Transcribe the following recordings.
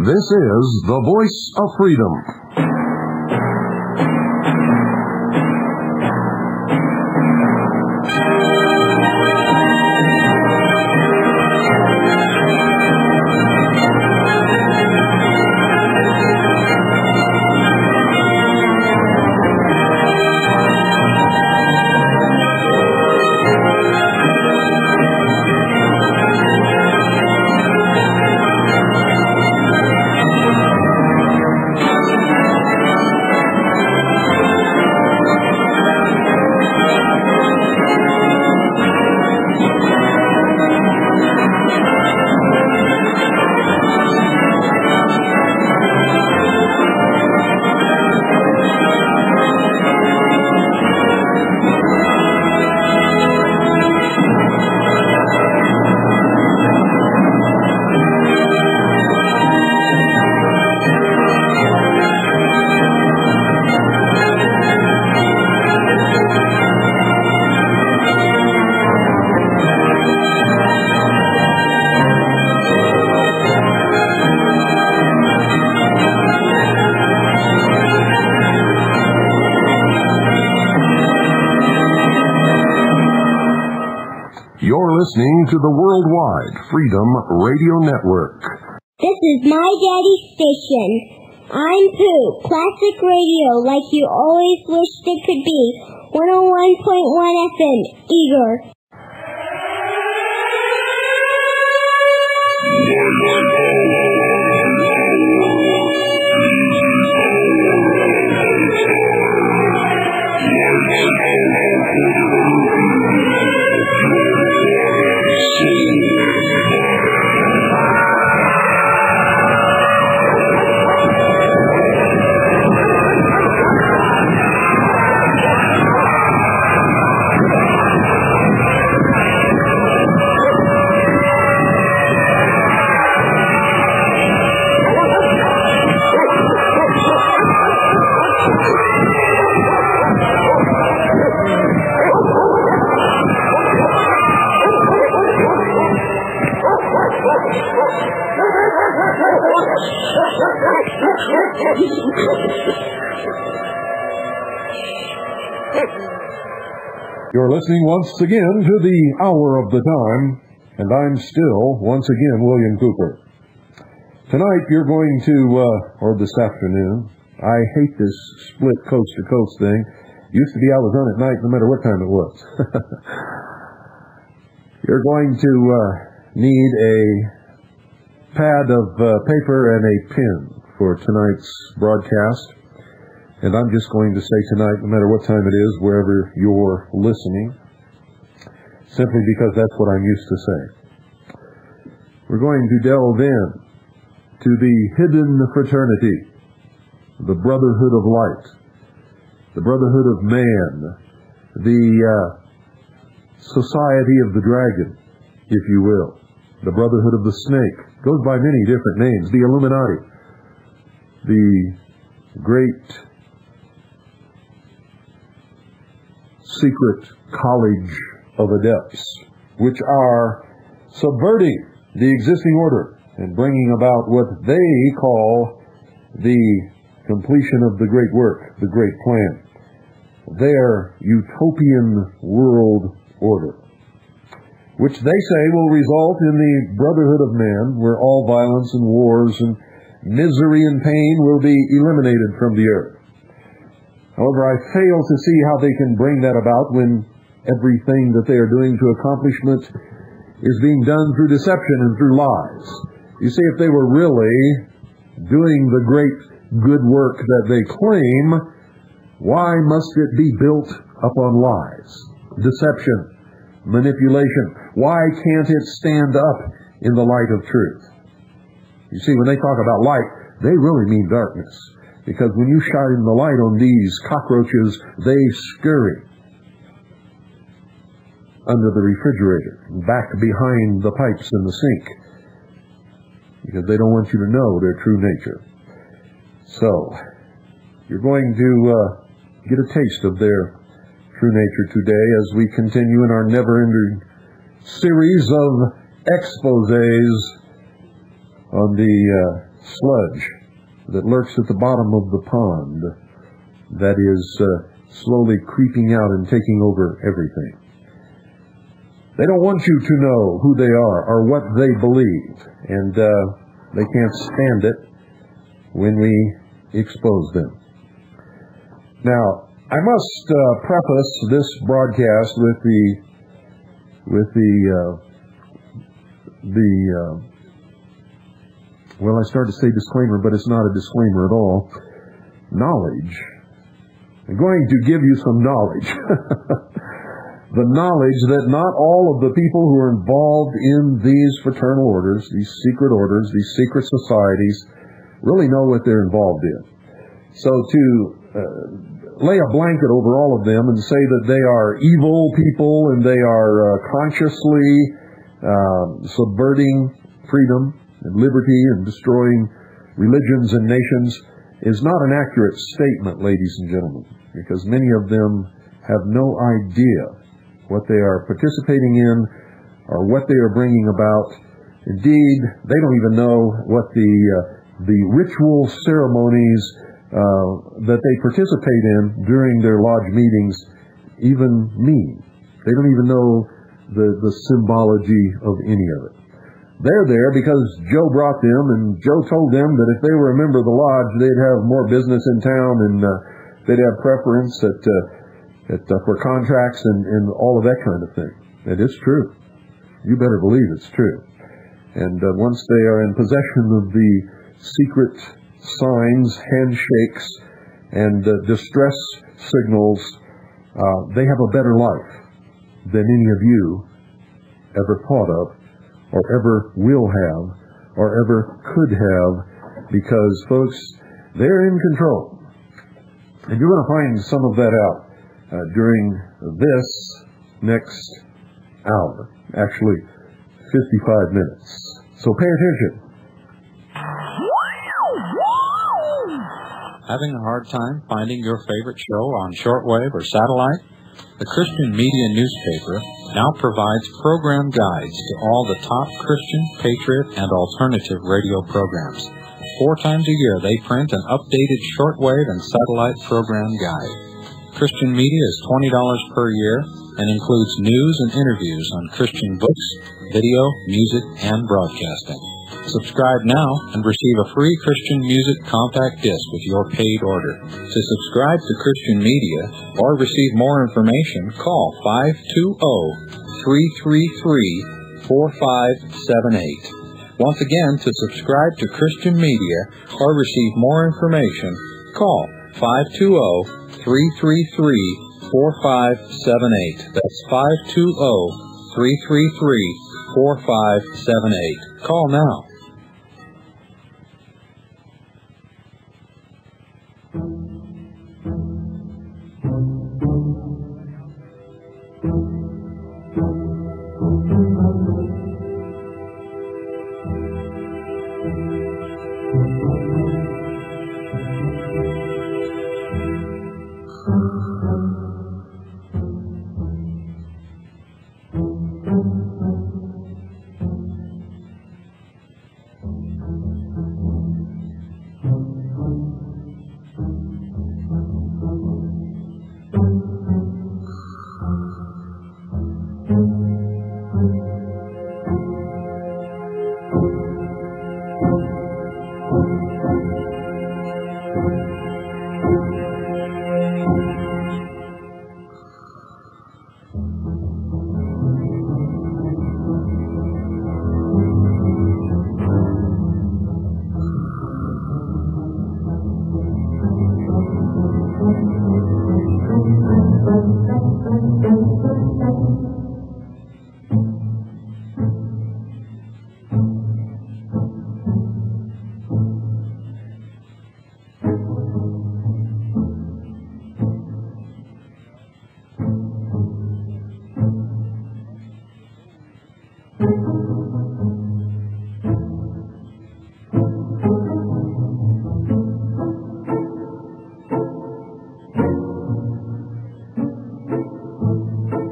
This is the Voice of Freedom. You're listening to the Worldwide Freedom Radio Network. This is my daddy's station. I'm Pooh. Classic radio like you always wished it could be. 101.1 FM, Eager. You're listening once again to the Hour of the Time, and I'm still, once again, William Cooper. Tonight you're going to, or this afternoon, I hate this split coast-to-coast thing. Used to be I was on at night no matter what time it was. You're going to need a pad of paper and a pen for tonight's broadcast. And I'm just going to say tonight, no matter what time it is, wherever you're listening, simply because that's what I'm used to saying. We're going to delve in to the hidden fraternity, the Brotherhood of Light, the Brotherhood of Man, the Society of the Dragon, if you will, the Brotherhood of the Snake. Goes by many different names. The Illuminati, the Great Secret College of Adepts, which are subverting the existing order and bringing about what they call the completion of the great work, the great plan, their utopian world order, which they say will result in the brotherhood of man, where all violence and wars and misery and pain will be eliminated from the earth. However, I fail to see how they can bring that about when everything that they are doing to accomplishment is being done through deception and through lies. You see, if they were really doing the great good work that they claim, why must it be built upon lies, deception, manipulation? Why can't it stand up in the light of truth? You see, when they talk about light, they really mean darkness. Because when you shine the light on these cockroaches, they scurry under the refrigerator, back behind the pipes in the sink, because they don't want you to know their true nature. So, you're going to get a taste of their true nature today as we continue in our never-ending series of exposés on the sludge that lurks at the bottom of the pond that is slowly creeping out and taking over everything. They don't want you to know who they are or what they believe, and they can't stand it when we expose them. Now, I must preface this broadcast with well, I started to say disclaimer, but it's not a disclaimer at all. Knowledge. I'm going to give you some knowledge. The knowledge that not all of the people who are involved in these fraternal orders, these secret societies, really know what they're involved in. So to lay a blanket over all of them and say that they are evil people and they are consciously subverting freedom and liberty and destroying religions and nations is not an accurate statement, ladies and gentlemen, because many of them have no idea what they are participating in or what they are bringing about. Indeed, they don't even know what the ritual ceremonies that they participate in during their lodge meetings even mean. They don't even know the symbology of any of it. They're there because Joe brought them, and Joe told them that if they were a member of the lodge, they'd have more business in town, and they'd have preference for contracts and all of that kind of thing. And it's true. You better believe it's true. And once they are in possession of the secret signs, handshakes, and distress signals, they have a better life than any of you ever thought of, or ever will have, or ever could have, because, folks, they're in control. And you're going to find some of that out during this next hour, actually 55 minutes. So pay attention. Having a hard time finding your favorite show on shortwave or satellite? The Christian Media newspaper now provides program guides to all the top Christian, patriot, and alternative radio programs. 4 times a year they print an updated shortwave and satellite program guide. Christian Media is $20 per year and includes news and interviews on Christian books, video, music, and broadcasting. Subscribe now and receive a free Christian music compact disc with your paid order. To subscribe to Christian Media or receive more information, call 520-333-4578. Once again, to subscribe to Christian Media or receive more information, call 520-333-4578. That's 520-333-4578. Call now.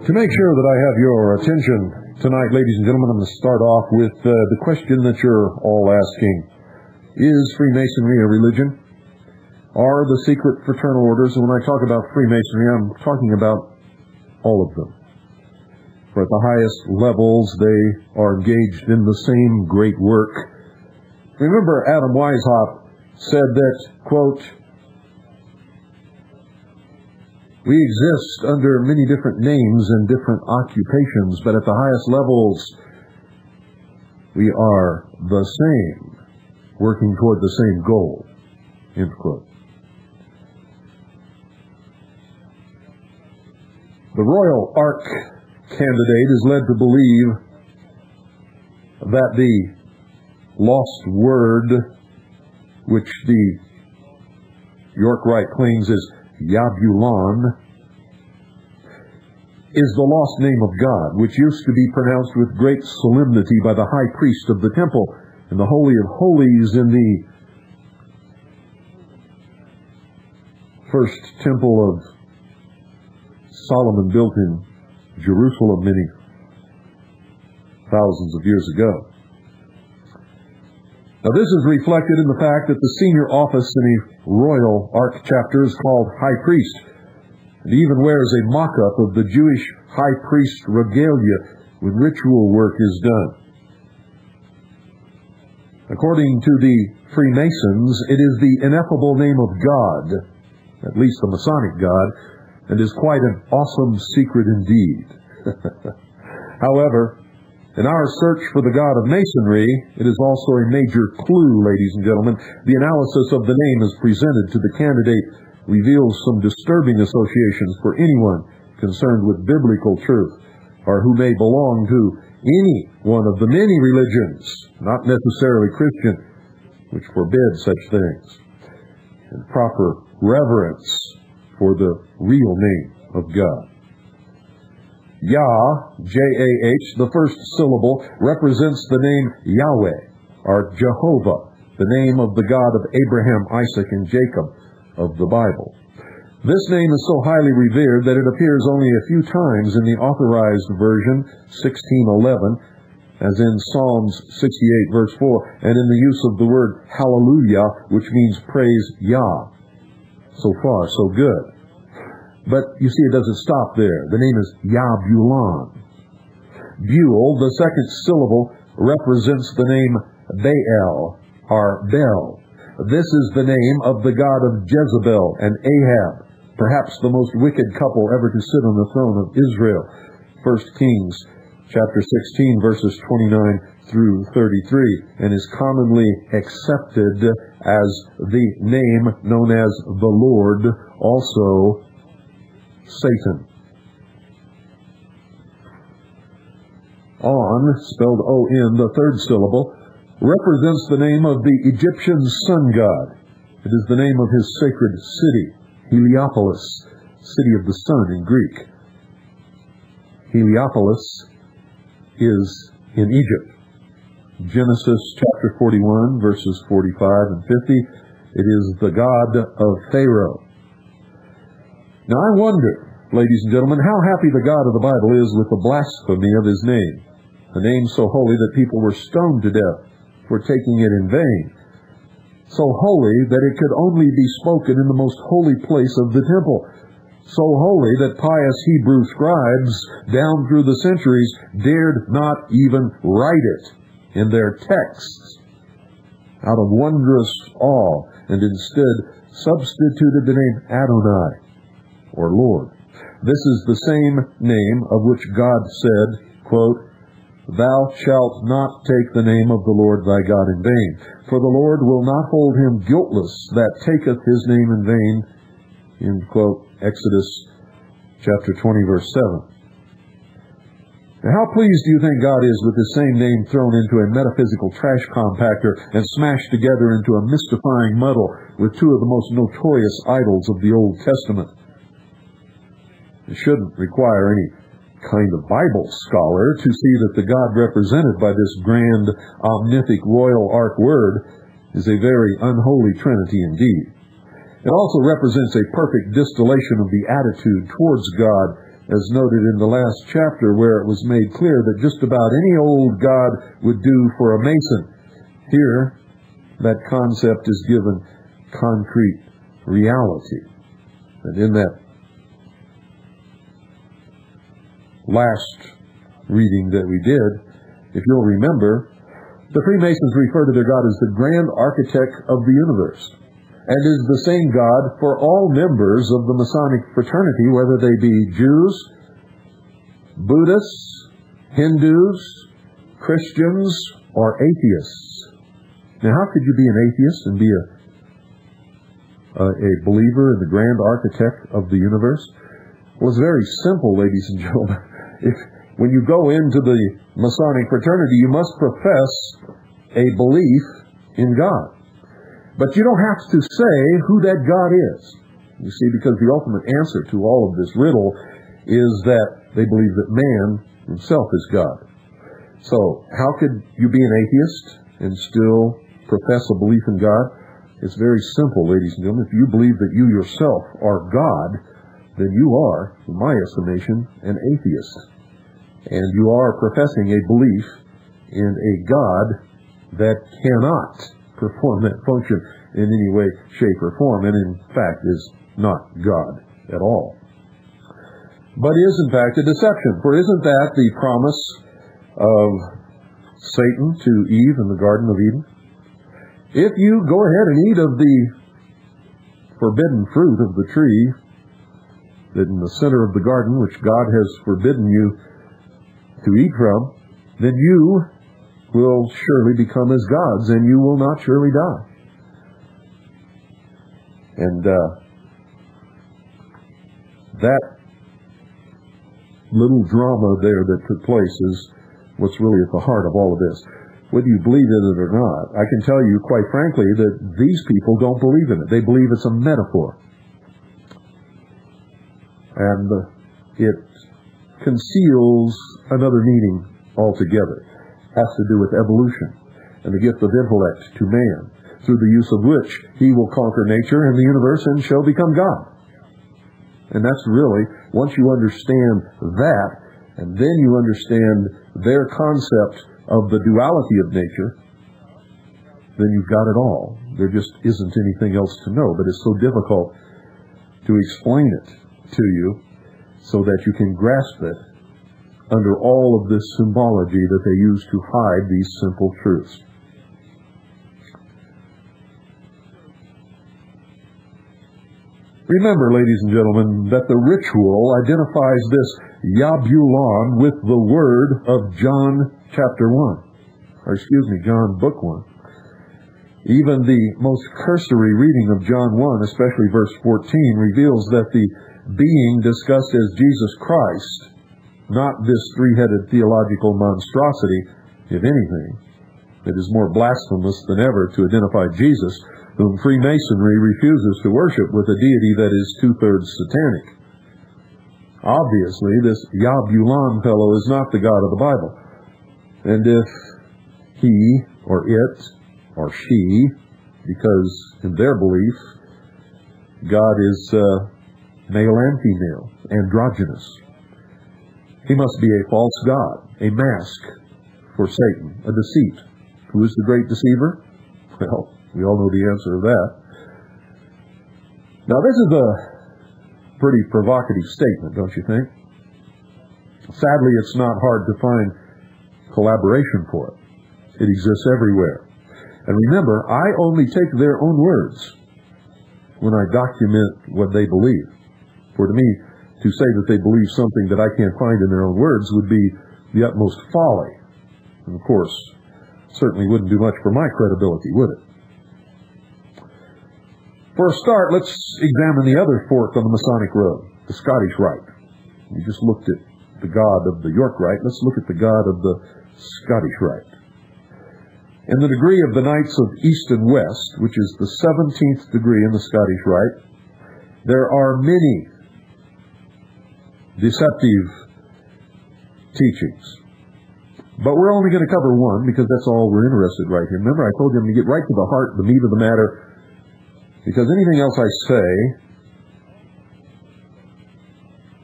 To make sure that I have your attention tonight, ladies and gentlemen, I'm going to start off with the question that you're all asking. Is Freemasonry a religion? Are the secret fraternal orders, and when I talk about Freemasonry, I'm talking about all of them. For at the highest levels, they are engaged in the same great work. Remember, Adam Weishaupt said that, quote, "We exist under many different names and different occupations, but at the highest levels, we are the same, working toward the same goal." End quote. The Royal Ark candidate is led to believe that the lost word, which the York Rite claims is Yabulon, is the lost name of God, which used to be pronounced with great solemnity by the high priest of the temple and the Holy of Holies in the first temple of Solomon built in Jerusalem many thousands of years ago. Now this is reflected in the fact that the senior office in a Royal Ark chapter is called High Priest, and even wears a mock-up of the Jewish high priest regalia when ritual work is done. According to the Freemasons, it is the ineffable name of God, at least the Masonic God, and is quite an awesome secret indeed. However, in our search for the God of Masonry, it is also a major clue, ladies and gentlemen. The analysis of the name as presented to the candidate reveals some disturbing associations for anyone concerned with biblical truth, or who may belong to any one of the many religions, not necessarily Christian, which forbid such things, and proper reverence for the real name of God. Yah, J-A-H, the first syllable, represents the name Yahweh, or Jehovah, the name of the God of Abraham, Isaac, and Jacob of the Bible. This name is so highly revered that it appears only a few times in the Authorized Version, 1611, as in Psalms 68, verse 4, and in the use of the word hallelujah, which means praise Yah. So far, so good. But you see, it doesn't stop there. The name is Yabulon. Buell, the second syllable, represents the name Baal, or Bel. This is the name of the god of Jezebel and Ahab, perhaps the most wicked couple ever to sit on the throne of Israel. 1 Kings chapter 16, verses 29 through 33, and is commonly accepted as the name known as the Lord, also Satan. On, spelled O-N, the third syllable, represents the name of the Egyptian sun god. It is the name of his sacred city, Heliopolis, city of the sun in Greek. Heliopolis is in Egypt. Genesis chapter 41, verses 45 and 50, it is the god of Pharaoh. Now I wonder, ladies and gentlemen, how happy the God of the Bible is with the blasphemy of his name, a name so holy that people were stoned to death for taking it in vain, so holy that it could only be spoken in the most holy place of the temple, so holy that pious Hebrew scribes down through the centuries dared not even write it in their texts out of wondrous awe, and instead substituted the name Adonai, or Lord. This is the same name of which God said, quote, "Thou shalt not take the name of the Lord thy God in vain, for the Lord will not hold him guiltless that taketh his name in vain," end quote, Exodus chapter 20, verse 7. Now, how pleased do you think God is with this same name thrown into a metaphysical trash compactor and smashed together into a mystifying muddle with two of the most notorious idols of the Old Testament? It shouldn't require any kind of Bible scholar to see that the God represented by this grand, omnific Royal Ark word is a very unholy trinity indeed. It also represents a perfect distillation of the attitude towards God, as noted in the last chapter, where it was made clear that just about any old god would do for a Mason. Here, that concept is given concrete reality. And in that last reading that we did, if you'll remember, the Freemasons refer to their God as the grand architect of the universe, and is the same God for all members of the Masonic fraternity, whether they be Jews, Buddhists, Hindus, Christians, or atheists. Now, how could you be an atheist and be a believer in the grand architect of the universe? Well, it's very simple, ladies and gentlemen. When you go into the Masonic fraternity, you must profess a belief in God. But you don't have to say who that God is. You see, because the ultimate answer to all of this riddle is that they believe that man himself is God. So, how could you be an atheist and still profess a belief in God? It's very simple, ladies and gentlemen. If you believe that you yourself are God, then you are, in my estimation, an atheist. And you are professing a belief in a God that cannot perform that function in any way, shape, or form, and in fact is not God at all. But is in fact a deception. For isn't that the promise of Satan to Eve in the Garden of Eden? If you go ahead and eat of the forbidden fruit of the tree that in the center of the garden, which God has forbidden you to eat from, then you will surely become as gods, and you will not surely die. And that little drama there that took place is what's really at the heart of all of this. Whether you believe in it or not, I can tell you quite frankly that these people don't believe in it. They believe it's a metaphor. And it conceals another meaning altogether. It has to do with evolution and the gift of intellect to man, through the use of which he will conquer nature and the universe and shall become God. And that's really, once you understand that, and then you understand their concept of the duality of nature, then you've got it all. There just isn't anything else to know, but it's so difficult to explain it to you so that you can grasp it under all of this symbology that they use to hide these simple truths. Remember, ladies and gentlemen, that the ritual identifies this Yabulon with the word of John chapter 1. John book 1. Even the most cursory reading of John 1, especially verse 14, reveals that the being discussed as Jesus Christ, not this three-headed theological monstrosity, if anything, it is more blasphemous than ever to identify Jesus, whom Freemasonry refuses to worship, with a deity that is two-thirds satanic. Obviously, this Yabulon fellow is not the God of the Bible. And if he, or it, or she, because in their belief, God is male and female, androgynous, he must be a false god, a mask for Satan, a deceit. Who is the great deceiver? Well, we all know the answer to that. Now, this is a pretty provocative statement, don't you think? Sadly, it's not hard to find collaboration for it. It exists everywhere. And remember, I only take their own words when I document what they believe. For to me, to say that they believe something that I can't find in their own words would be the utmost folly. And of course, certainly wouldn't do much for my credibility, would it? For a start, let's examine the other fork on the Masonic road, the Scottish Rite. We just looked at the God of the York Rite. Let's look at the God of the Scottish Rite. In the degree of the Knights of East and West, which is the 17th degree in the Scottish Rite, there are many deceptive teachings. But we're only going to cover one because that's all we're interested right here. Remember, I told you I'm going to get right to the heart, the meat of the matter, because anything else I say,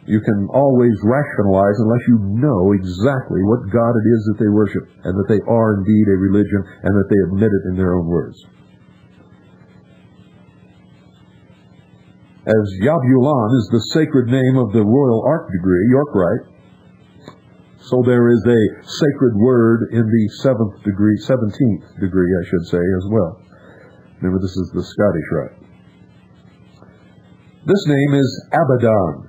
you can always rationalize unless you know exactly what God it is that they worship, and that they are indeed a religion, and that they admit it in their own words. as Yabulan is the sacred name of the royal arch degree, Yorkright, so there is a sacred word in the 17th degree, I should say, as well. Remember, this is the Scottish Rite. This name is Abaddon.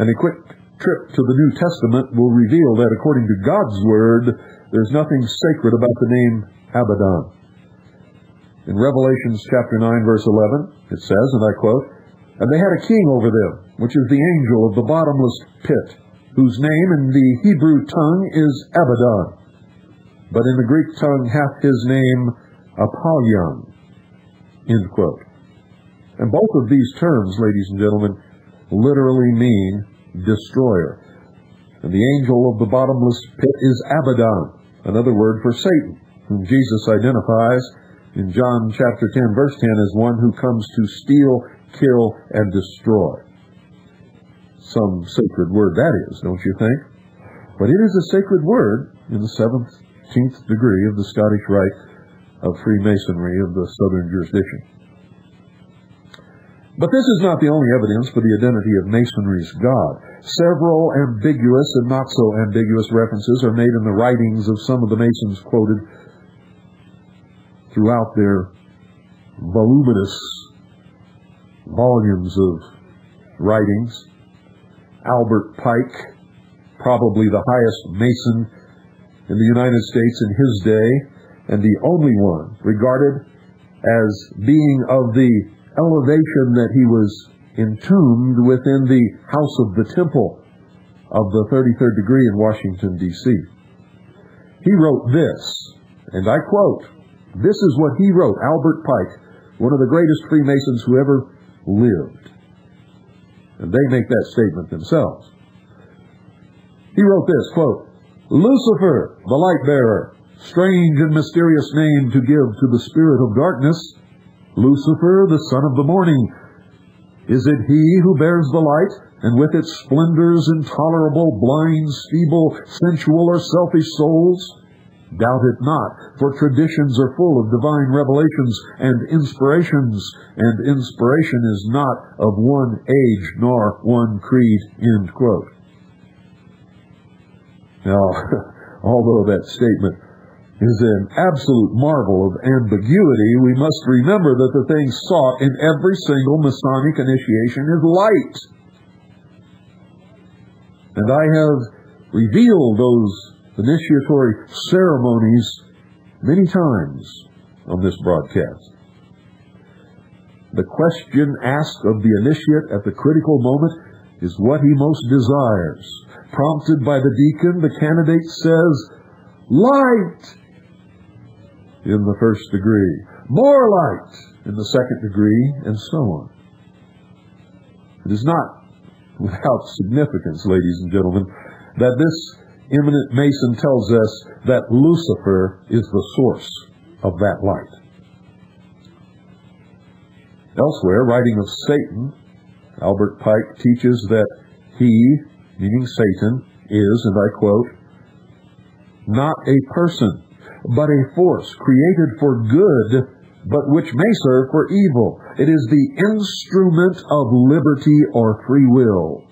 And a quick trip to the New Testament will reveal that according to God's Word, there's nothing sacred about the name Abaddon. In Revelation chapter 9, verse 11, it says, and I quote, "And they had a king over them, which is the angel of the bottomless pit, whose name in the Hebrew tongue is Abaddon, but in the Greek tongue hath his name Apollyon." End quote. And both of these terms, ladies and gentlemen, literally mean destroyer. And the angel of the bottomless pit is Abaddon, another word for Satan, whom Jesus identifies in John chapter 10, verse 10, as one who comes to steal, kill, and destroy. Some sacred word that is, don't you think? But it is a sacred word in the 17th degree of the Scottish Rite of Freemasonry of the Southern jurisdiction. But this is not the only evidence for the identity of Masonry's God. Several ambiguous and not so ambiguous references are made in the writings of some of the Masons quoted throughout their voluminous volumes of writings. Albert Pike, probably the highest Mason in the United States in his day, and the only one regarded as being of the elevation that he was entombed within the house of the temple of the 33rd degree in Washington, D.C. He wrote this, and I quote, this is what he wrote, Albert Pike, one of the greatest Freemasons who ever lived. And they make that statement themselves. He wrote this, quote, "Lucifer, the light bearer, strange and mysterious name to give to the spirit of darkness, Lucifer, the son of the morning. Is it he who bears the light, and with its splendors intolerable, blinds feeble, sensual, or selfish souls? Doubt it not, for traditions are full of divine revelations and inspirations, and inspiration is not of one age nor one creed." End quote. Now, although that statement is an absolute marvel of ambiguity, we must remember that the thing sought in every single Masonic initiation is light. And I have revealed those initiatory ceremonies many times on this broadcast. The question asked of the initiate at the critical moment is what he most desires. Prompted by the deacon, the candidate says, "Light!" in the first degree, "more light" in the second degree, and so on. It is not without significance, ladies and gentlemen, that this eminent Mason tells us that Lucifer is the source of that light. Elsewhere, writing of Satan, Albert Pike teaches that he, meaning Satan, is, and I quote, "not a person, but a force created for good, but which may serve for evil. It is the instrument of liberty or free will.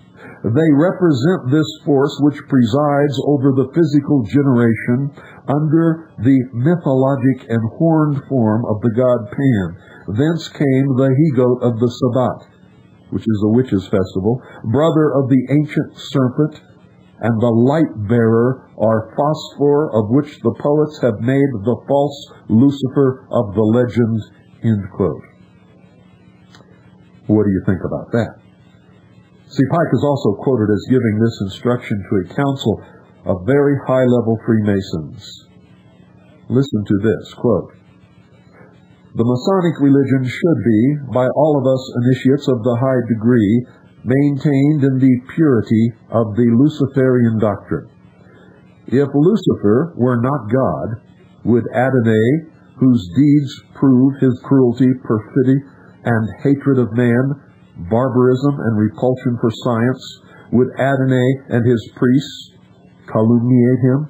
They represent this force which presides over the physical generation under the mythologic and horned form of the god Pan. Thence came the he-goat of the Sabbat, which is a witches' festival, brother of the ancient serpent, and the light-bearer or phosphor, of which the poets have made the false Lucifer of the legend." End quote. What do you think about that? See, Pike is also quoted as giving this instruction to a council of very high-level Freemasons. Listen to this, quote, "The Masonic religion should be, by all of us initiates of the high degree, maintained in the purity of the Luciferian doctrine. If Lucifer were not God, would Adonai, whose deeds prove his cruelty, perfidy, and hatred of man, barbarism and repulsion for science, would Adonai and his priests calumniate him?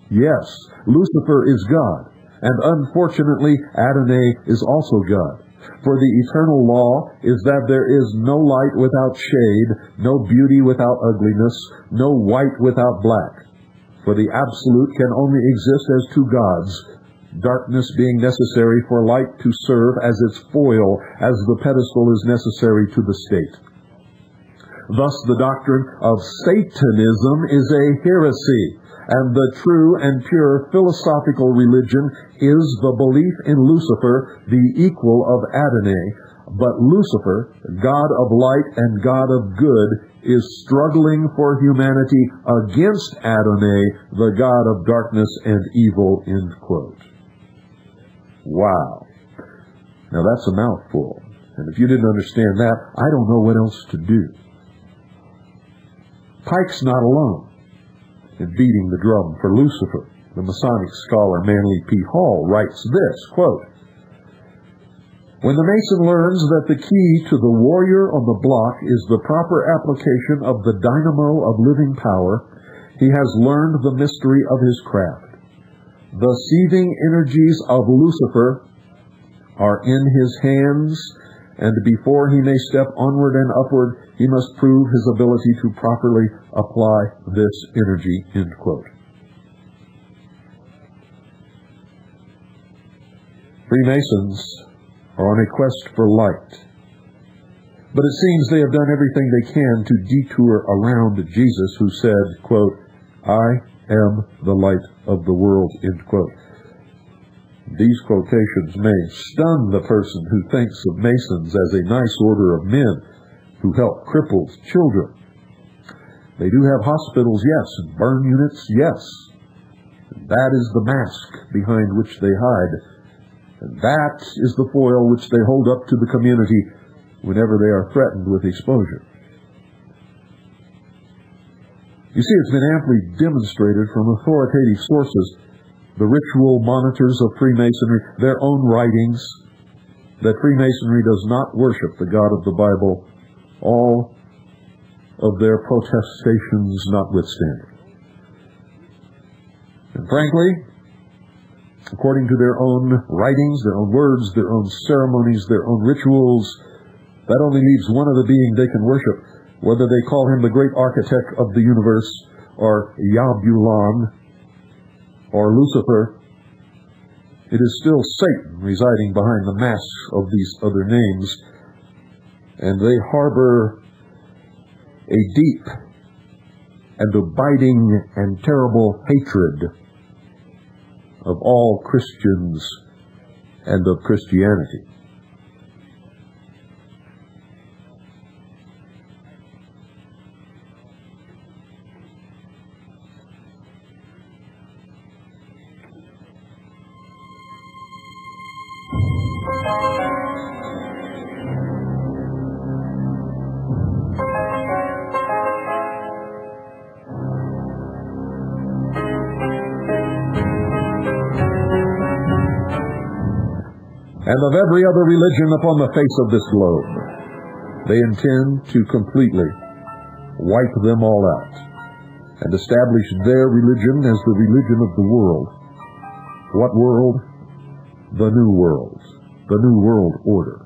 Yes, Lucifer is God, and unfortunately Adonai is also God. For the eternal law is that there is no light without shade, no beauty without ugliness, no white without black. For the absolute can only exist as two gods, darkness being necessary for light to serve as its foil, as the pedestal is necessary to the state. Thus the doctrine of Satanism is a heresy, and the true and pure philosophical religion is the belief in Lucifer, the equal of Adonai. But Lucifer, God of light and God of good, is struggling for humanity against Adonai, the God of darkness and evil, end quote. Wow. Now that's a mouthful. And if you didn't understand that, I don't know what else to do. Pike's not alone in beating the drum for Lucifer. The Masonic scholar Manly P. Hall writes this, quote, "When the Mason learns that the key to the warrior on the block is the proper application of the dynamo of living power, he has learned the mystery of his craft. The seething energies of Lucifer are in his hands, and before he may step onward and upward, he must prove his ability to properly apply this energy," end quote. Freemasons are on a quest for light, but it seems they have done everything they can to detour around Jesus, who said, quote, "I am the light of the world," end quote. These quotations may stun the person who thinks of Masons as a nice order of men who help crippled children. They do have hospitals, yes, and burn units, yes. And that is the mask behind which they hide. And that is the foil which they hold up to the community whenever they are threatened with exposure. You see, it's been amply demonstrated from authoritative sources, the ritual monitors of Freemasonry, their own writings, that Freemasonry does not worship the God of the Bible, all of their protestations notwithstanding. And frankly, according to their own writings, their own words, their own ceremonies, their own rituals, that only leaves one other being they can worship, whether they call him the great architect of the universe, or Yabulan, or Lucifer. It is still Satan residing behind the masks of these other names, and they harbor a deep and abiding and terrible hatred of all Christians and of Christianity. And of every other religion upon the face of this globe, they intend to completely wipe them all out and establish their religion as the religion of the world. What world? The New World, the New World Order.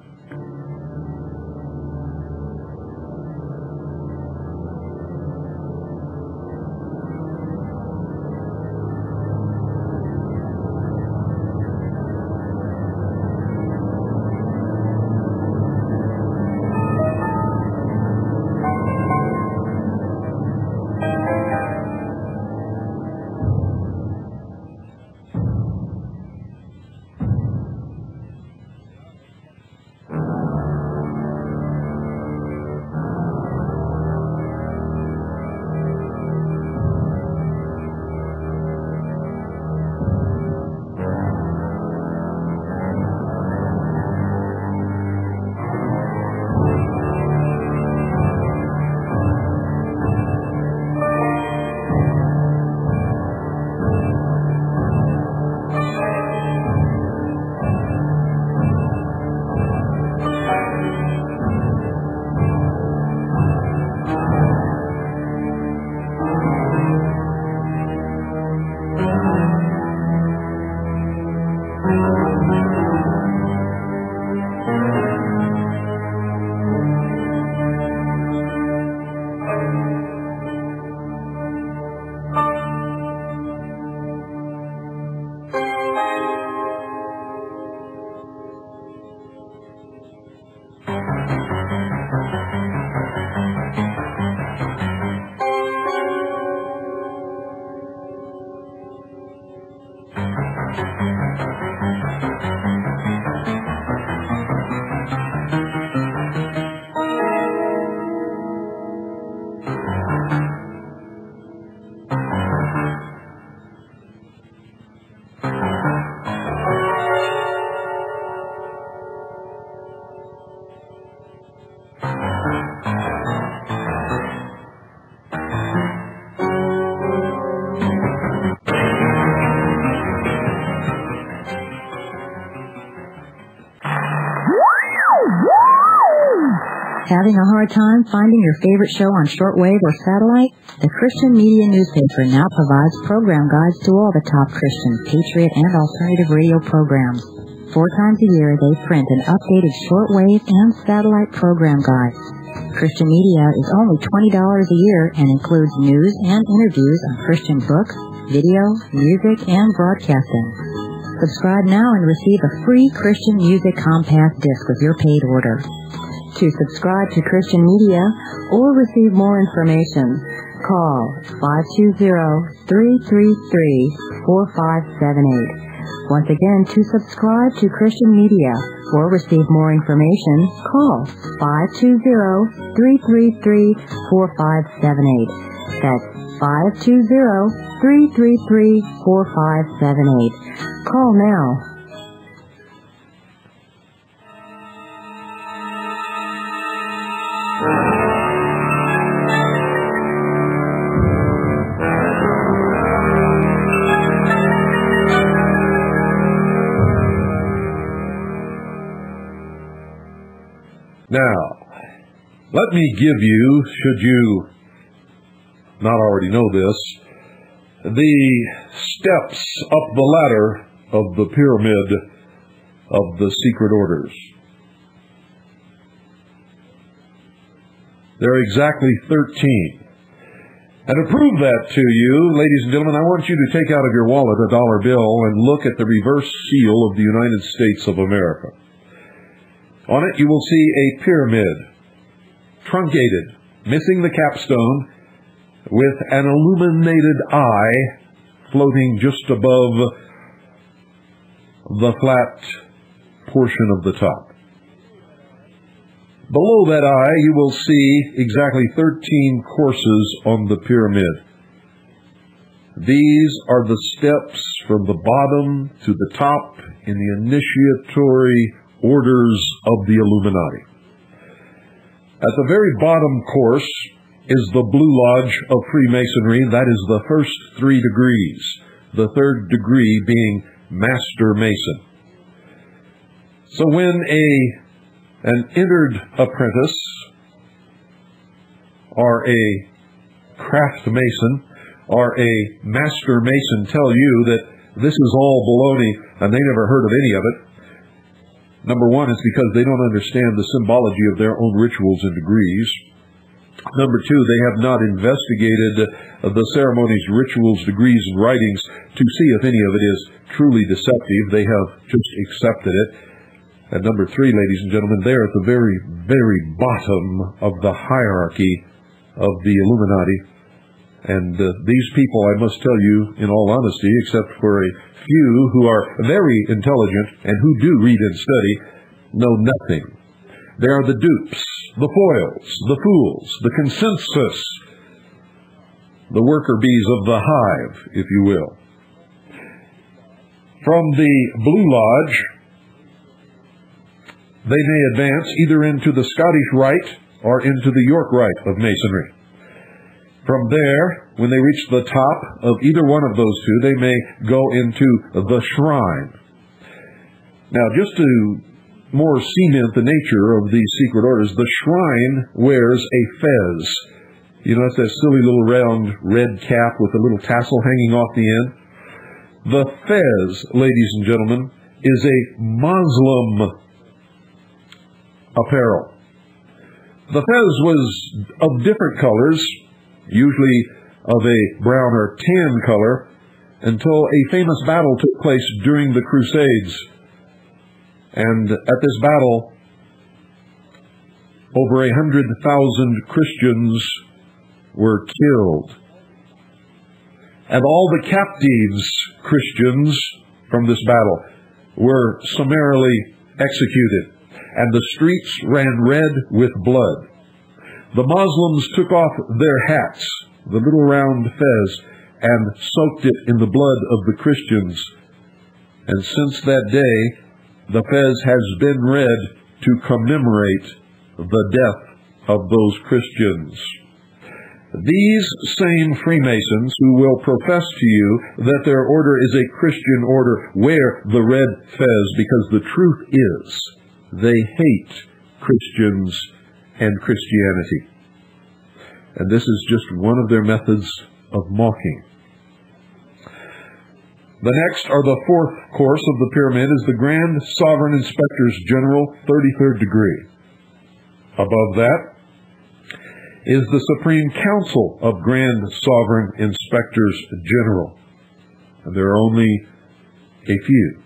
Having a hard time finding your favorite show on shortwave or satellite? The Christian Media newspaper now provides program guides to all the top Christian, patriot, and alternative radio programs. 4 times a year, they print an updated shortwave and satellite program guide. Christian Media is only $20 a year and includes news and interviews on Christian books, video, music, and broadcasting. Subscribe now and receive a free Christian music compact disc with your paid order. To subscribe to Christian Media or receive more information, call 520-333-4578. Once again, to subscribe to Christian Media or receive more information, call 520-333-4578. That's 520-333-4578. Call now. Now, let me give you, should you not already know this, the steps up the ladder of the pyramid of the secret orders. There are exactly 13. And to prove that to you, ladies and gentlemen, I want you to take out of your wallet a dollar bill and look at the reverse seal of the United States of America. On it you will see a pyramid, truncated, missing the capstone, with an illuminated eye floating just above the flat portion of the top. Below that eye you will see exactly 13 courses on the pyramid. These are the steps from the bottom to the top in the initiatory orders of the Illuminati. At the very bottom course is the Blue Lodge of Freemasonry. That is the first 3 degrees, the third degree being Master Mason. So when an entered apprentice or a craft mason or a Master Mason tell you that this is all baloney and they never heard of any of it, number one, it's because they don't understand the symbology of their own rituals and degrees. Number two, they have not investigated the ceremonies, rituals, degrees, and writings to see if any of it is truly deceptive. They have just accepted it. And number three, ladies and gentlemen, they're at the very, very bottom of the hierarchy of the Illuminati. And these people, I must tell you, in all honesty, except for a few who are very intelligent and who do read and study, know nothing. They are the dupes, the foils, the fools, the consensus, the worker bees of the hive, if you will. From the Blue Lodge, they may advance either into the Scottish Rite or into the York Rite of Masonry. From there, when they reach the top of either one of those two, they may go into the shrine. Now, just to more cement the nature of these secret orders, the shrine wears a fez. You know, it's that silly little round red cap with a little tassel hanging off the end. The fez, ladies and gentlemen, is a Muslim apparel. The fez was of different colors, usually of a brown or tan color, until a famous battle took place during the Crusades. And at this battle, over 100,000 Christians were killed. And all the captives Christians from this battle were summarily executed. And the streets ran red with blood. The Muslims took off their hats, the little round fez, and soaked it in the blood of the Christians. And since that day, the fez has been red to commemorate the death of those Christians. These same Freemasons who will profess to you that their order is a Christian order wear the red fez because the truth is they hate Christians and Christianity. And this is just one of their methods of mocking. The next, or the fourth course of the pyramid, is the Grand Sovereign Inspectors General, 33rd degree. Above that is the Supreme Council of Grand Sovereign Inspectors General. And there are only a few.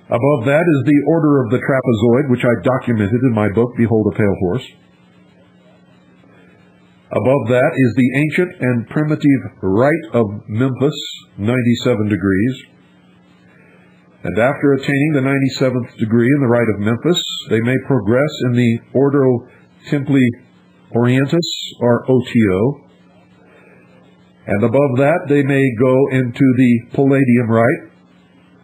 Above that is the Order of the Trapezoid, which I documented in my book, Behold a Pale Horse. Above that is the Ancient and Primitive Rite of Memphis, 97 degrees. And after attaining the 97th degree in the Rite of Memphis, they may progress in the Ordo Templi Orientis, or OTO. And above that, they may go into the Palladium Rite.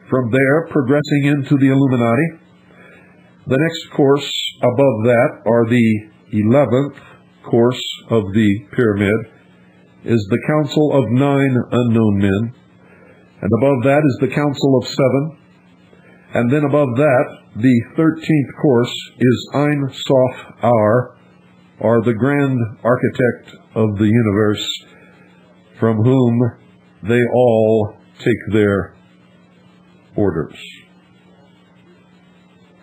From there, progressing into the Illuminati. The next course above that, or the 11th course of the pyramid, is the Council of 9 Unknown Men. And above that is the Council of 7. And then above that, the 13th course is Ein Sof Ar, or the Grand Architect of the Universe, from whom they all take their orders.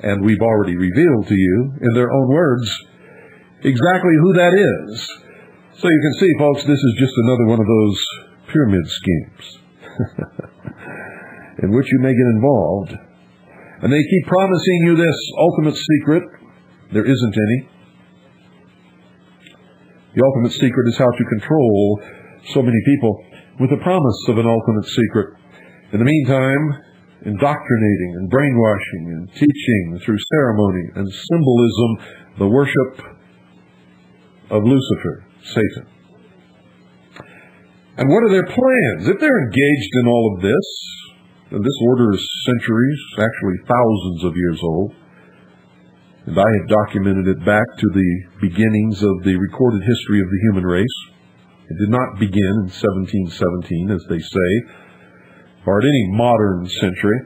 And we've already revealed to you, in their own words, exactly who that is. So you can see, folks, this is just another one of those pyramid schemes in which you may get involved. And they keep promising you this ultimate secret. There isn't any. The ultimate secret is how to control so many people with the promise of an ultimate secret. In the meantime, indoctrinating and brainwashing and teaching through ceremony and symbolism the worship of Lucifer, Satan. And what are their plans? If they're engaged in all of this, and this order is centuries, actually thousands of years old, and I have documented it back to the beginnings of the recorded history of the human race. It did not begin in 1717, as they say, or at any modern century.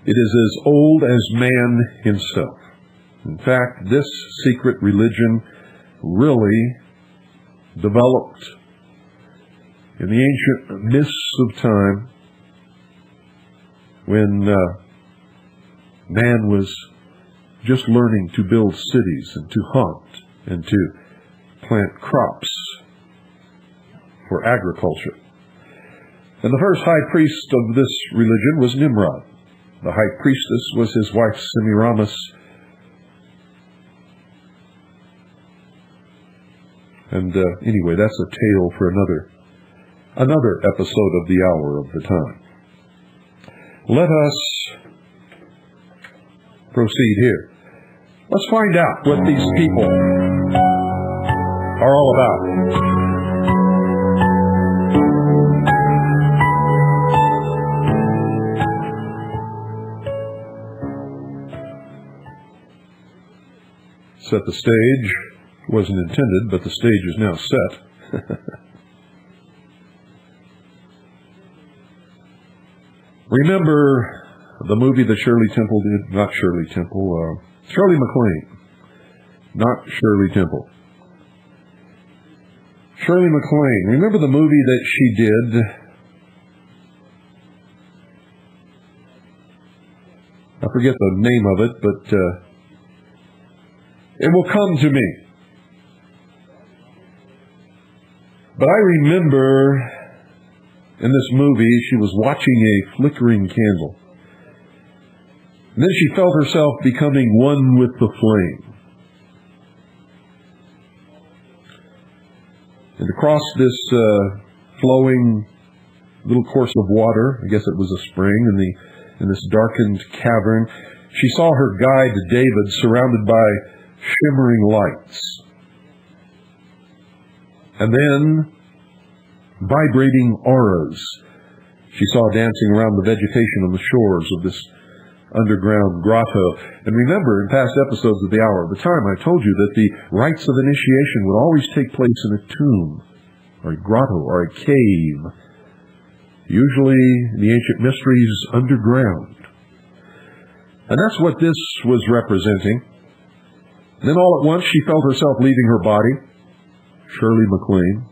It is as old as man himself. In fact, this secret religion really developed in the ancient mists of time when man was just learning to build cities and to hunt and to plant crops for agriculture. And the first high priest of this religion was Nimrod. The high priestess was his wife Semiramis. And anyway, that's a tale for another episode of the Hour of the Time. Let us proceed here. Let's find out what these people are all about. Set the stage. Wasn't intended, but the stage is now set. Remember the movie that Shirley Temple did? Not Shirley Temple. Shirley MacLaine. Not Shirley Temple. Shirley MacLaine. Remember the movie that she did? I forget the name of it, but it will come to me. But I remember in this movie, she was watching a flickering candle. And then she felt herself becoming one with the flame. And across this flowing little course of water, I guess it was a spring, in this darkened cavern, she saw her guide David surrounded by shimmering lights. And then vibrating auras she saw dancing around the vegetation on the shores of this underground grotto. And remember, in past episodes of the Hour of the Time, I told you that the rites of initiation would always take place in a tomb, or a grotto, or a cave, usually in the ancient mysteries underground. And that's what this was representing. Then all at once she felt herself leaving her body, Shirley MacLaine,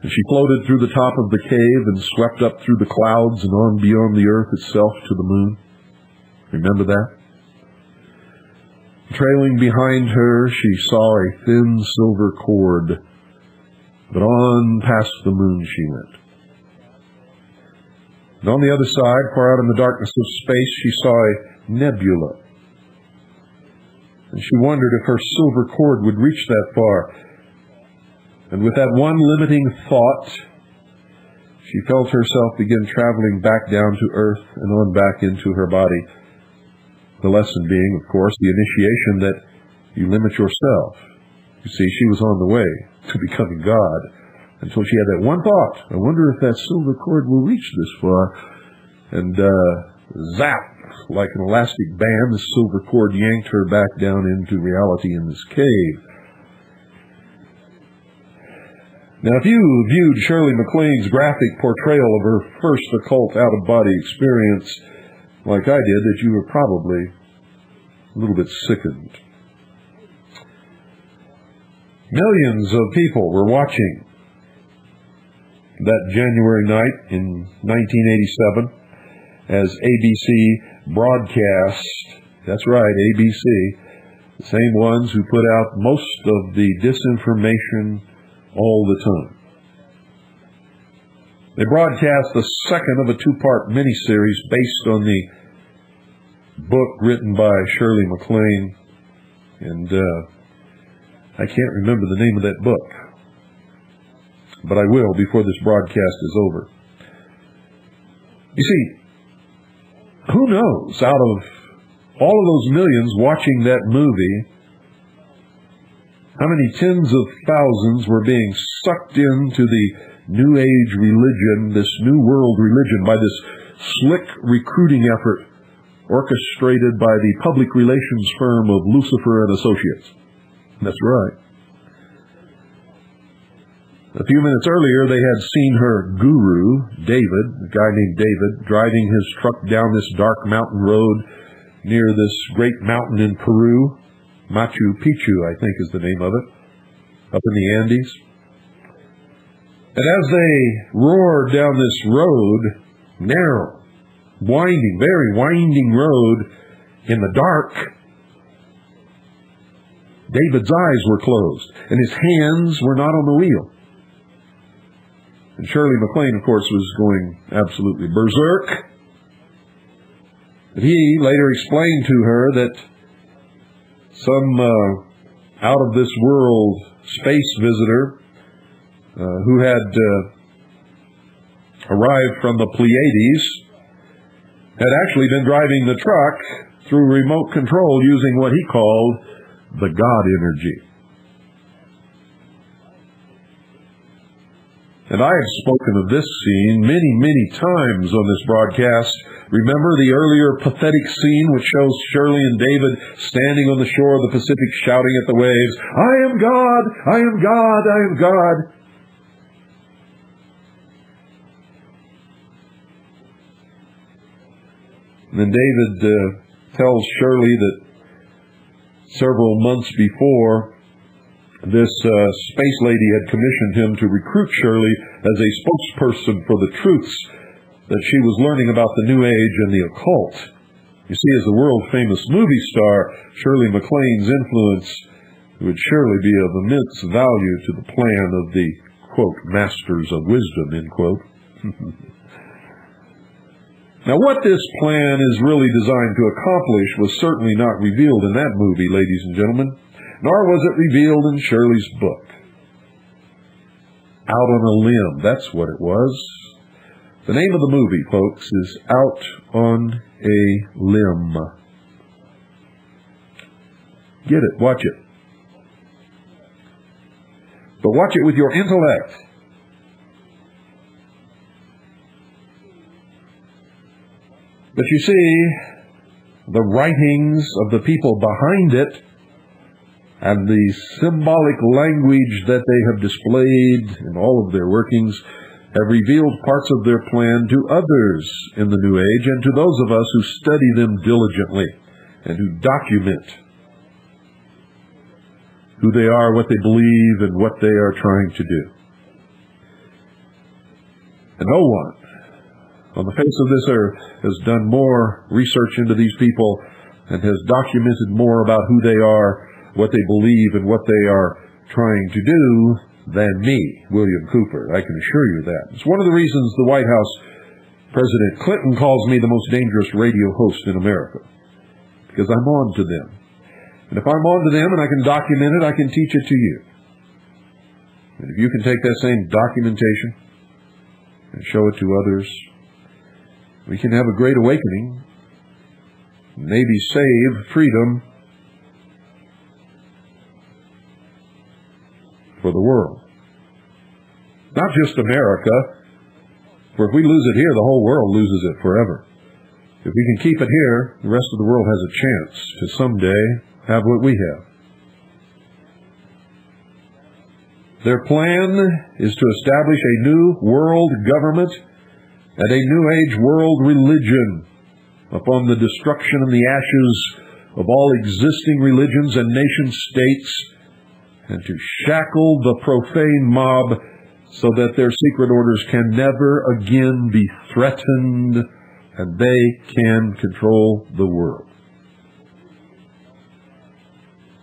and she floated through the top of the cave and swept up through the clouds and on beyond the earth itself to the moon. Remember that? Trailing behind her, she saw a thin silver cord, but on past the moon she went. And on the other side, far out in the darkness of space, she saw a nebula. And she wondered if her silver cord would reach that far. And with that one limiting thought, she felt herself begin traveling back down to earth and on back into her body. The lesson being, of course, the initiation that you limit yourself. You see, she was on the way to becoming God until she had that one thought. I wonder if that silver cord will reach this far. And zap, like an elastic band, the silver cord yanked her back down into reality in this cave. Now, if you viewed Shirley MacLaine's graphic portrayal of her first occult out-of-body experience like I did, that you were probably a little bit sickened. Millions of people were watching that January night in 1987 as ABC broadcast, that's right, ABC, the same ones who put out most of the disinformation all the time. They broadcast the second of a two-part miniseries based on the book written by Shirley MacLaine, and I can't remember the name of that book, but I will before this broadcast is over. You see, who knows, out of all of those millions watching that movie, how many tens of thousands were being sucked into the New Age religion, this New World religion, by this slick recruiting effort orchestrated by the public relations firm of Lucifer and Associates. That's right. A few minutes earlier, they had seen her guru, David, a guy named David, driving his truck down this dark mountain road near this great mountain in Peru. Machu Picchu, I think is the name of it, up in the Andes. And as they roared down this road, narrow, winding, very winding road in the dark, David's eyes were closed, and his hands were not on the wheel. And Shirley MacLaine, of course, was going absolutely berserk. But he later explained to her that some out-of-this-world space visitor who had arrived from the Pleiades had actually been driving the truck through remote control using what he called the God energy. And I have spoken of this scene many, many times on this broadcast. Remember the earlier pathetic scene which shows Shirley and David standing on the shore of the Pacific shouting at the waves, "I am God! I am God! I am God!" And then David tells Shirley that several months before, this space lady had commissioned him to recruit Shirley as a spokesperson for the truths that she was learning about the New Age and the occult. You see, as a world-famous movie star, Shirley MacLaine's influence would surely be of immense value to the plan of the, quote, masters of wisdom, end quote. Now, what this plan is really designed to accomplish was certainly not revealed in that movie, ladies and gentlemen, nor was it revealed in Shirley's book. Out on a Limb, that's what it was. The name of the movie, folks, is Out on a Limb. Get it, watch it. But watch it with your intellect. But you see, the writings of the people behind it and the symbolic language that they have displayed in all of their workings have revealed parts of their plan to others in the New Age and to those of us who study them diligently and who document who they are, what they believe, and what they are trying to do. And no one on the face of this earth has done more research into these people and has documented more about who they are, what they believe, and what they are trying to do than me, William Cooper. I can assure you that. It's one of the reasons the White House President Clinton calls me the most dangerous radio host in America, because I'm on to them. And if I'm on to them and I can document it, I can teach it to you. And if you can take that same documentation and show it to others, we can have a great awakening, maybe save freedom for the world. Not just America, for if we lose it here, the whole world loses it forever. If we can keep it here, the rest of the world has a chance to someday have what we have. Their plan is to establish a new world government and a New Age world religion upon the destruction and the ashes of all existing religions and nation-states, and to shackle the profane mob so that their secret orders can never again be threatened and they can control the world.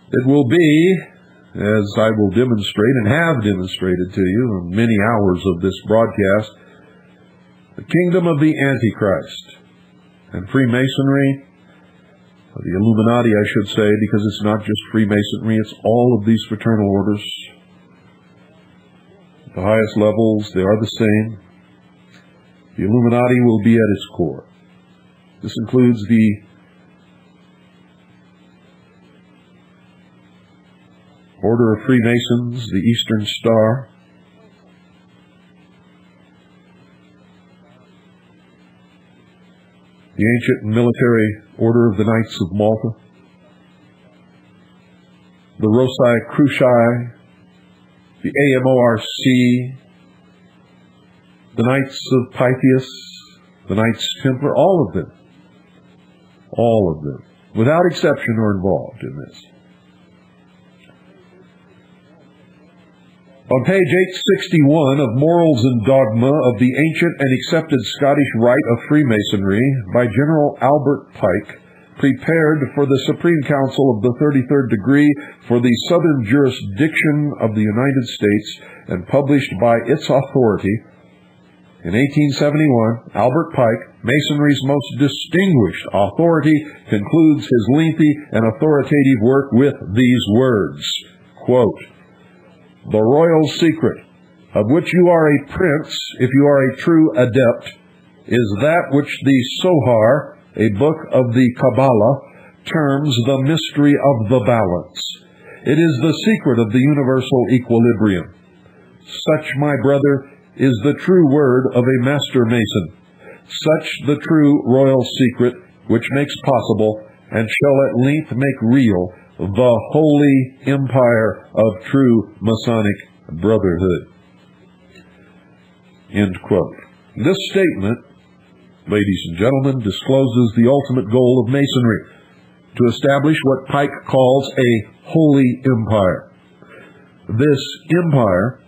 It will be, as I will demonstrate and have demonstrated to you in many hours of this broadcast, the kingdom of the Antichrist. And Freemasonry, or the Illuminati I should say, because it's not just Freemasonry, it's all of these fraternal orders. At the highest levels, they are the same. The Illuminati will be at its core. This includes the Order of Freemasons, the Eastern Star, the ancient military Order of the Knights of Malta, the Rosicrucians, the AMORC, the Knights of Pythias, the Knights Templar, all of them, without exception, are involved in this. On page 861 of Morals and Dogma of the Ancient and Accepted Scottish Rite of Freemasonry by General Albert Pike, prepared for the Supreme Council of the 33rd Degree for the Southern Jurisdiction of the United States and published by its authority, in 1871, Albert Pike, Masonry's most distinguished authority, concludes his lengthy and authoritative work with these words, quote, "The royal secret, of which you are a prince if you are a true adept, is that which the Sohar, a book of the Kabbalah, terms the mystery of the balance. It is the secret of the universal equilibrium. Such, my brother, is the true word of a master mason, such the true royal secret which makes possible and shall at length make real the holy empire of true Masonic brotherhood." End quote. This statement, ladies and gentlemen, discloses the ultimate goal of Masonry, to establish what Pike calls a holy empire. This empire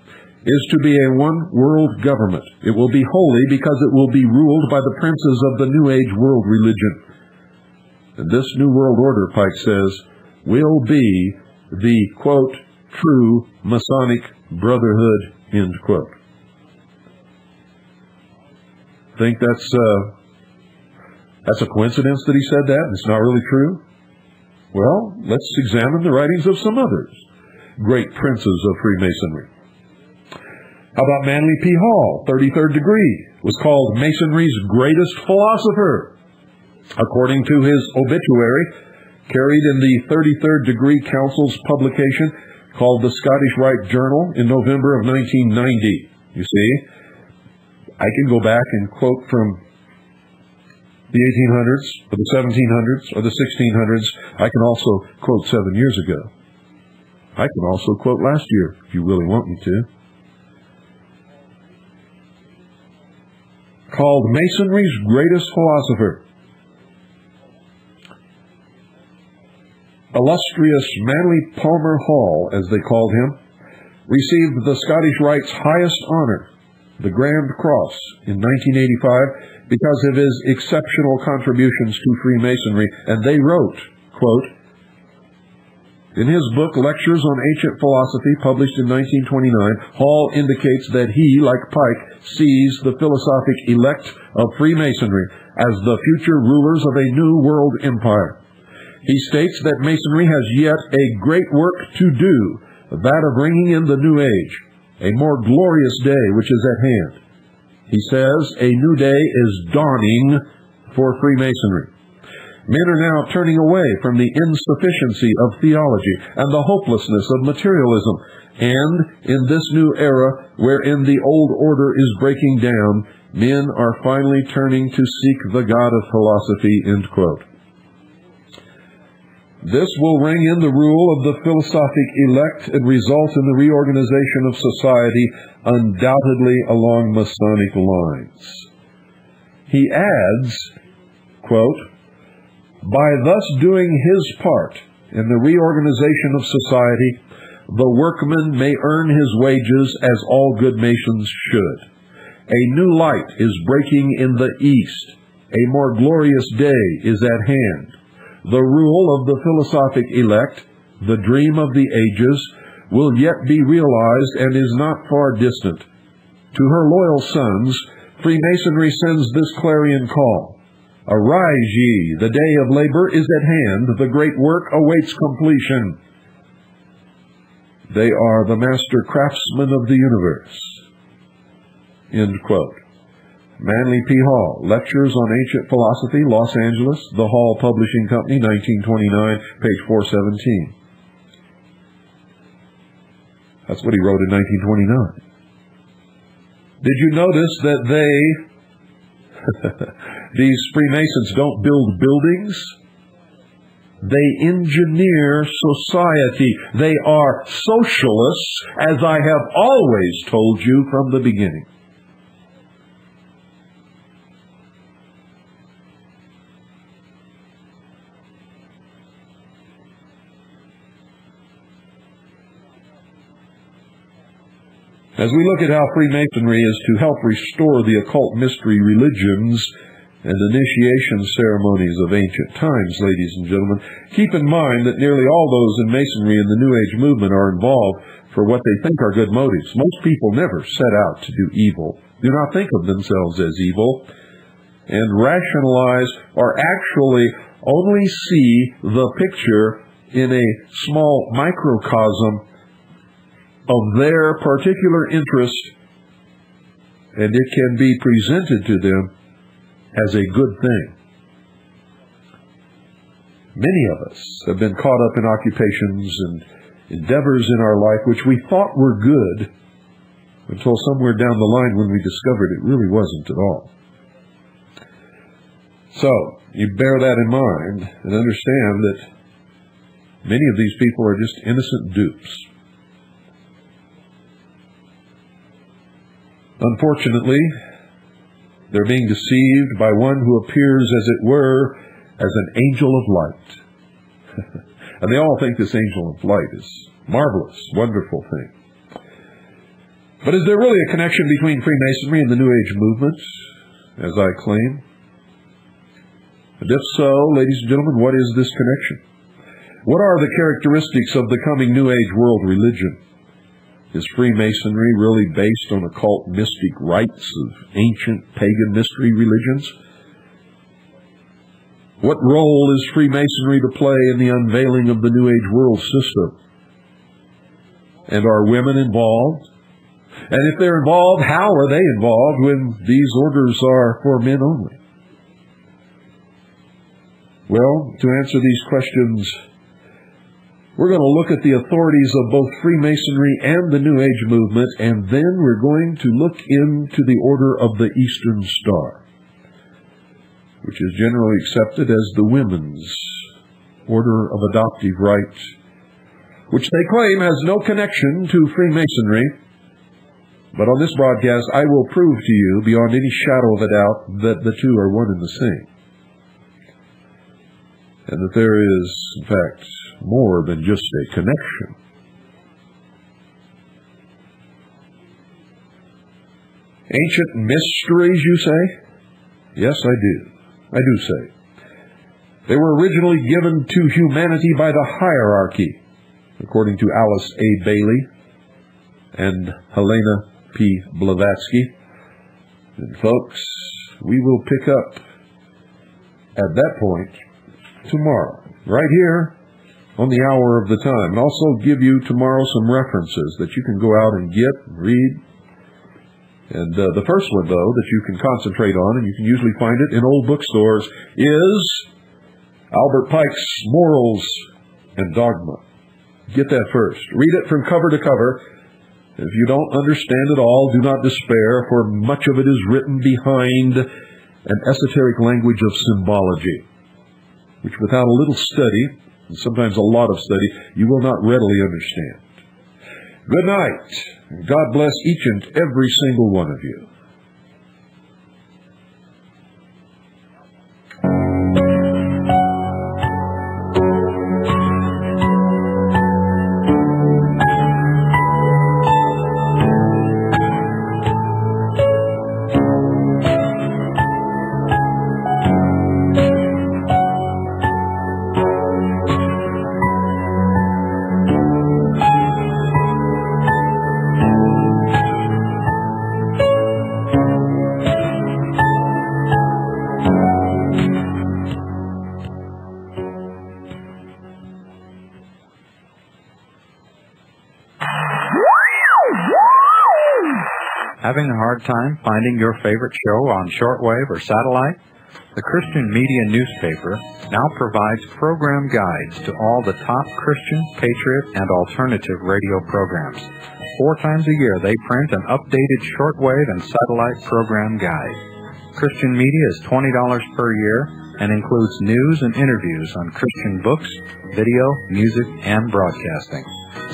is to be a one-world government. It will be holy because it will be ruled by the princes of the New Age world religion. And this New World Order, Pike says, will be the, quote, true Masonic brotherhood, end quote. Think that's a coincidence that he said that? It's not really true? Well, let's examine the writings of some others, great princes of Freemasonry. How about Manly P. Hall, 33rd Degree, was called Masonry's greatest philosopher, according to his obituary, carried in the 33rd Degree Council's publication called the Scottish Rite Journal in November of 1990. You see, I can go back and quote from the 1800s, or the 1700s, or the 1600s. I can also quote 7 years ago. I can also quote last year, if you really want me to. Called Masonry's greatest philosopher. illustrious Manly Palmer Hall, as they called him, received the Scottish Rite's highest honor, the Grand Cross, in 1985 because of his exceptional contributions to Freemasonry. And they wrote, quote, in his book, Lectures on Ancient Philosophy, published in 1929, Hall indicates that he, like Pike, sees the philosophic elect of Freemasonry as the future rulers of a new world empire. He states that Masonry has yet a great work to do, that of bringing in the New Age, a more glorious day which is at hand. He says a new day is dawning for Freemasonry. Men are now turning away from the insufficiency of theology and the hopelessness of materialism, and in this new era wherein the old order is breaking down, men are finally turning to seek the God of philosophy, end quote. This will ring in the rule of the philosophic elect and result in the reorganization of society, undoubtedly along Masonic lines. He adds, quote, by thus doing his part in the reorganization of society, the workman may earn his wages as all good Masons should. A new light is breaking in the east. A more glorious day is at hand. The rule of the philosophic elect, the dream of the ages, will yet be realized and is not far distant. To her loyal sons, Freemasonry sends this clarion call. Arise ye, the day of labor is at hand, the great work awaits completion. They are the master craftsmen of the universe. End quote. Manly P. Hall, Lectures on Ancient Philosophy, Los Angeles, The Hall Publishing Company, 1929, page 417. That's what he wrote in 1929. Did you notice that these Freemasons don't build buildings? They engineer society. They are socialists, as I have always told you from the beginning. As we look at how Freemasonry is to help restore the occult mystery religions and initiation ceremonies of ancient times, ladies and gentlemen, keep in mind that nearly all those in Masonry and the New Age movement are involved for what they think are good motives. Most people never set out to do evil, do not think of themselves as evil, and rationalize or actually only see the picture in a small microcosm of their particular interest, and it can be presented to them as a good thing. Many of us have been caught up in occupations and endeavors in our life which we thought were good until somewhere down the line when we discovered it really wasn't at all. So, you bear that in mind and understand that many of these people are just innocent dupes. Unfortunately, they're being deceived by one who appears, as it were, as an angel of light. And they all think this angel of light is a marvelous, wonderful thing. But is there really a connection between Freemasonry and the New Age movement, as I claim? And if so, ladies and gentlemen, what is this connection? What are the characteristics of the coming New Age world religion? Is Freemasonry really based on occult mystic rites of ancient pagan mystery religions? What role is Freemasonry to play in the unveiling of the New Age world system? And are women involved? And if they're involved, how are they involved when these orders are for men only? Well, to answer these questions, we're going to look at the authorities of both Freemasonry and the New Age movement, and then we're going to look into the Order of the Eastern Star, which is generally accepted as the women's order of adoptive right, which they claim has no connection to Freemasonry. But on this broadcast, I will prove to you, beyond any shadow of a doubt, that the two are one and the same. and that there is, in fact, more than just a connection. Ancient mysteries, you say? Yes, I do. I do say. They were originally given to humanity by the hierarchy, according to Alice A. Bailey and Helena P. Blavatsky. And folks, we will pick up at that point tomorrow, right here on the hour of the time, and also give you tomorrow some references that you can go out and get and read. And the first one, though, that you can concentrate on, and you can usually find it in old bookstores, is Albert Pike's Morals and Dogma. Get that first. Read it from cover to cover. If you don't understand it all, do not despair, for much of it is written behind an esoteric language of symbology, which without a little study, and sometimes a lot of study, you will not readily understand. Good night, and God bless each and every single one of you. Having a hard time finding your favorite show on shortwave or satellite? The Christian Media newspaper now provides program guides to all the top Christian, patriot, and alternative radio programs. 4 times a year they print an updated shortwave and satellite program guide. Christian Media is $20 per year and includes news and interviews on Christian books, video, music, and broadcasting.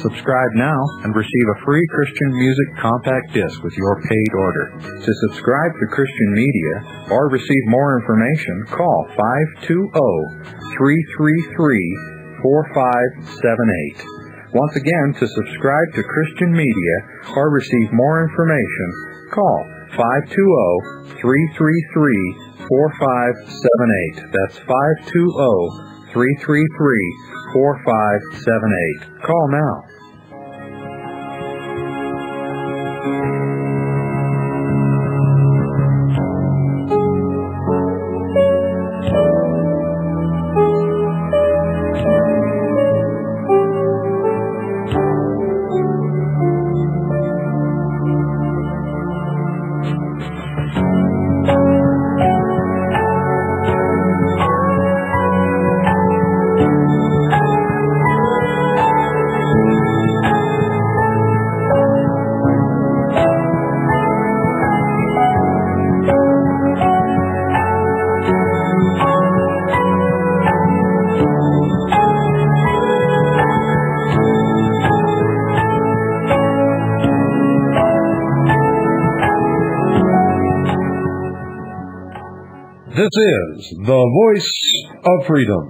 Subscribe now and receive a free Christian music compact disc with your paid order. To subscribe to Christian Media or receive more information, call 520-333-4578. Once again, to subscribe to Christian Media or receive more information, call 520-333-4578. That's 520-333-4578. Call now. This is the Voice of Freedom.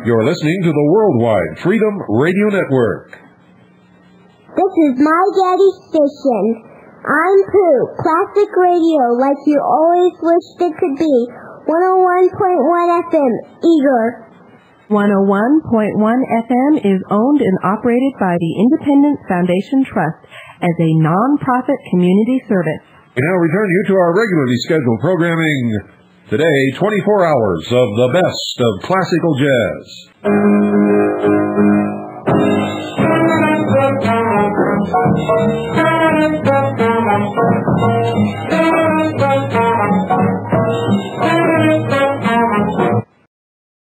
You're listening to the Worldwide Freedom Radio Network. This is my daddy's station. I'm Pooh. Classic radio like you always wished it could be. 101.1 FM, Eager. 101.1 FM is owned and operated by the Independence Foundation Trust as a non-profit community service. We now return you to our regularly scheduled programming. Today, 24 hours of the best of classical jazz.